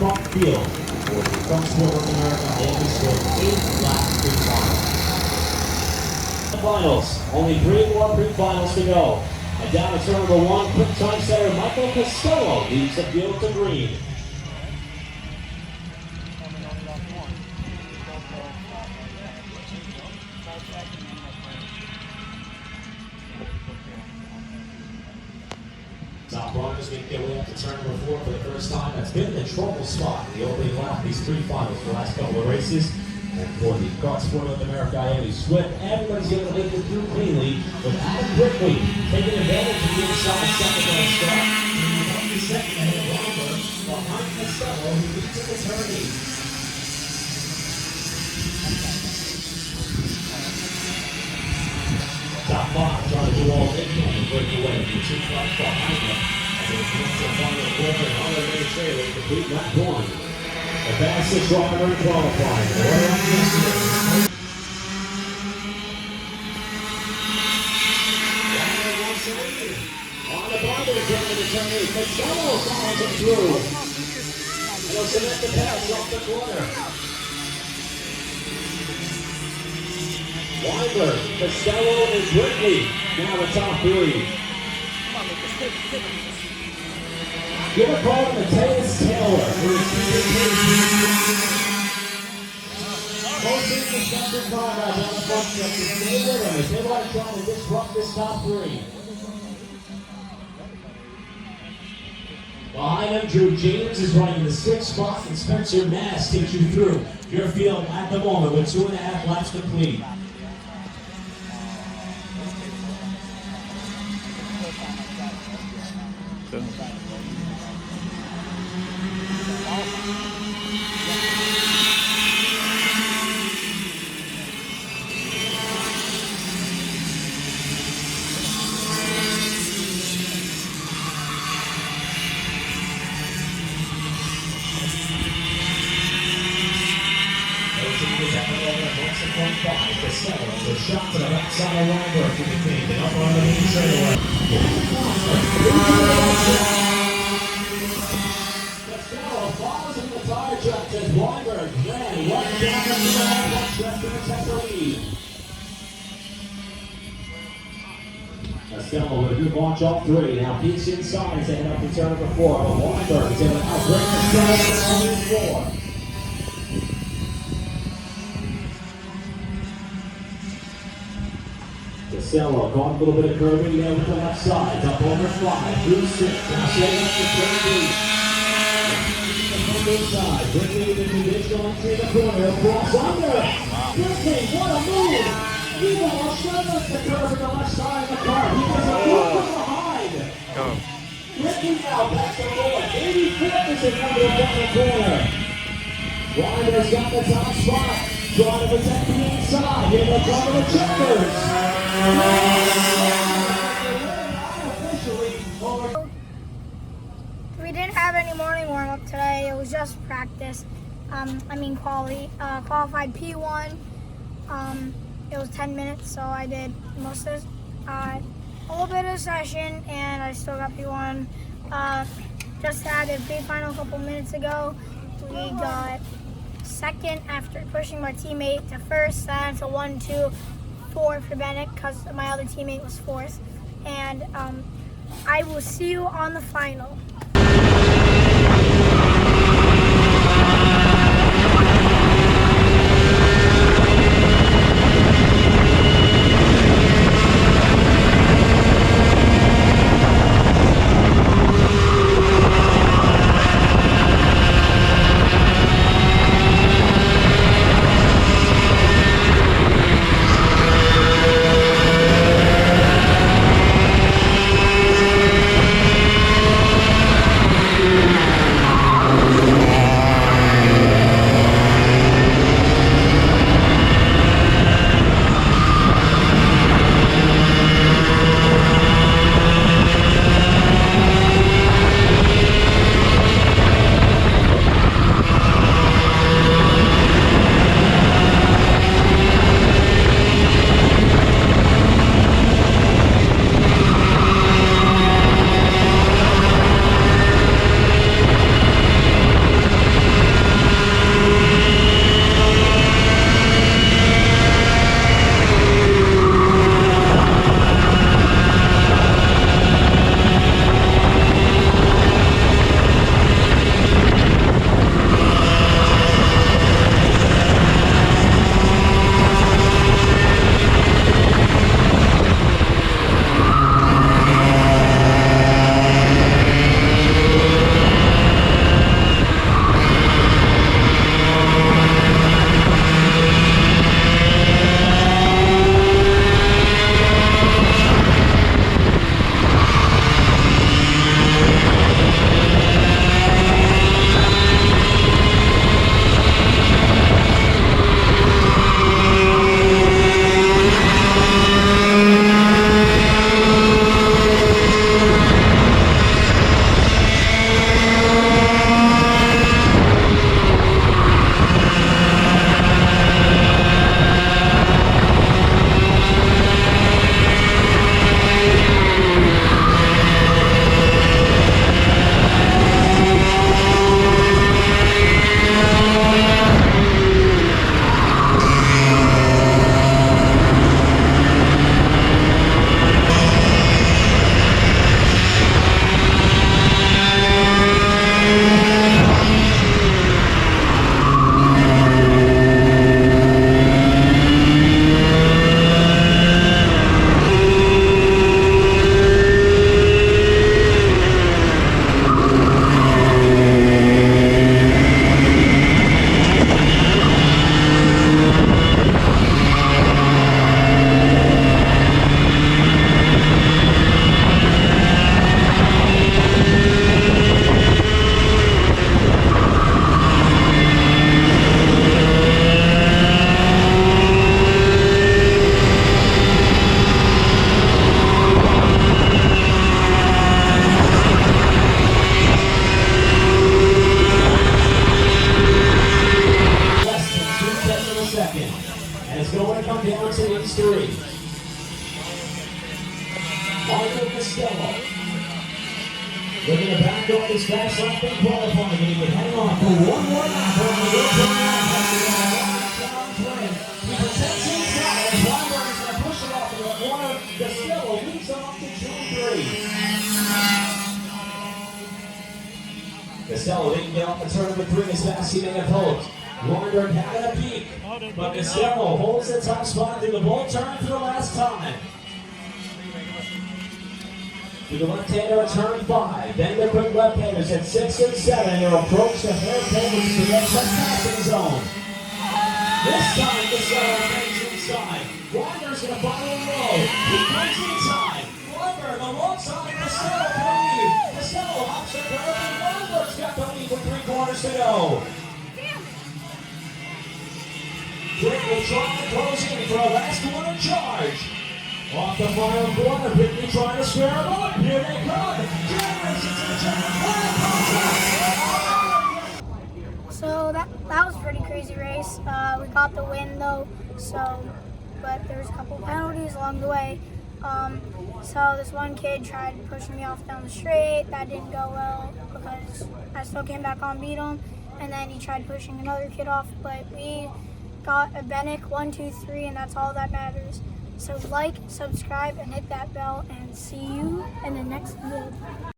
Park Field for the Karting North America Miami Swim 8-lap pre-finals. The finals, only 3 more pre-finals to go. And down to turn number 1, quick time setter Michael Costello leads the field to green. Top runners make their way up to turn number 4 for the first time. That's been the trouble spot in the opening lap of these pre-finals for the last couple of races. And for the Karting North America Miami Swim, everybody's going to make it through cleanly with Adam Brickley taking advantage of the inside second on start. The second ahead of Robert behind Costello, who leads in the turn 8. Top 5 trying to do all they can to break away from 2 cars behind them. And they get to the final corner and on their main trailer, complete lap 1. The fastest driver in qualifying. On the bottom of the turn 8, Costello follows him through. And he'll cement the pass off the corner. Weinberg, Costello, and Brickley now the top 3. Give a call to Mateus Taylor for his most intercepted progress on the front stretch to stay with him as they want to try to disrupt this top 3. Behind him, Drew James is running the 6th spot, and Spencer Nass takes you through your field at the moment with 2.5 laps complete. The shot to the backside of Weinberg to the king, and up on the main straightaway. Costello follows in the tire track as Weinberg ran right down the middle, one stretch to protect the lead. Costello with a good launch off 3. Now peaks inside as they head up to turn number 4. But Weinberg is able to outbreak Costello in 4. Costello caught a little bit of curving there with the left side. Up over 5, through 6. Now setting up to 13. Inside, Brickley with the traditional entry in the corner. Cross under. Brickley, what a move! He almost showed us the curve on the left side of the car. He does a move from behind. Brickley now back to forward. 84th is in front of the corner. Weinberg's got the top spot. Trying to protect the inside. Here they come the checkers. We didn't have any morning warm-up today. It was just practice. Qualified P1. It was 10 minutes, so I did most of a little bit of session, and I still got P1. Just had a big final a couple minutes ago. We got second after pushing my teammate to first, then to 1, 2, 4 for Bennett because my other teammate was 4th. And I will see you on the final. Costello. Looking to back up his fast lap in qualifying, and he can hang on for one more lap on the GoPro Motorplex. He protects inside, and Weinberg is going to push it off in the corner. Costello leads off to 23. Costello didn't get off the turn number 3 as fast as he may have hoped. Weinberg having a peak, but Costello holds the top spot through the bull turn for the last time. To the left-hander at turn 5, then the quick left-handers at 6 and 7. They'll approach the hairpin, which is the extra passing zone. This time, Costello hangs inside. Weinberg's going to follow him low. He comes inside. Weinberg alongside Costello for the lead. Costello hops the curve, and Weinberg's got the lead with 3 corners to go. Quickly trying to close in for a last corner charge. Off the final corner, Whitney trying to square him up. Here they come. So that was a pretty crazy race. We got the win though. But there was a couple penalties along the way. So this one kid tried pushing me off down the straight. That didn't go well because I still came back on, beat him, and then he tried pushing another kid off. But we got a Benick 1, 2, 3, and that's all that matters. So like, subscribe, and hit that bell, and see you in the next video.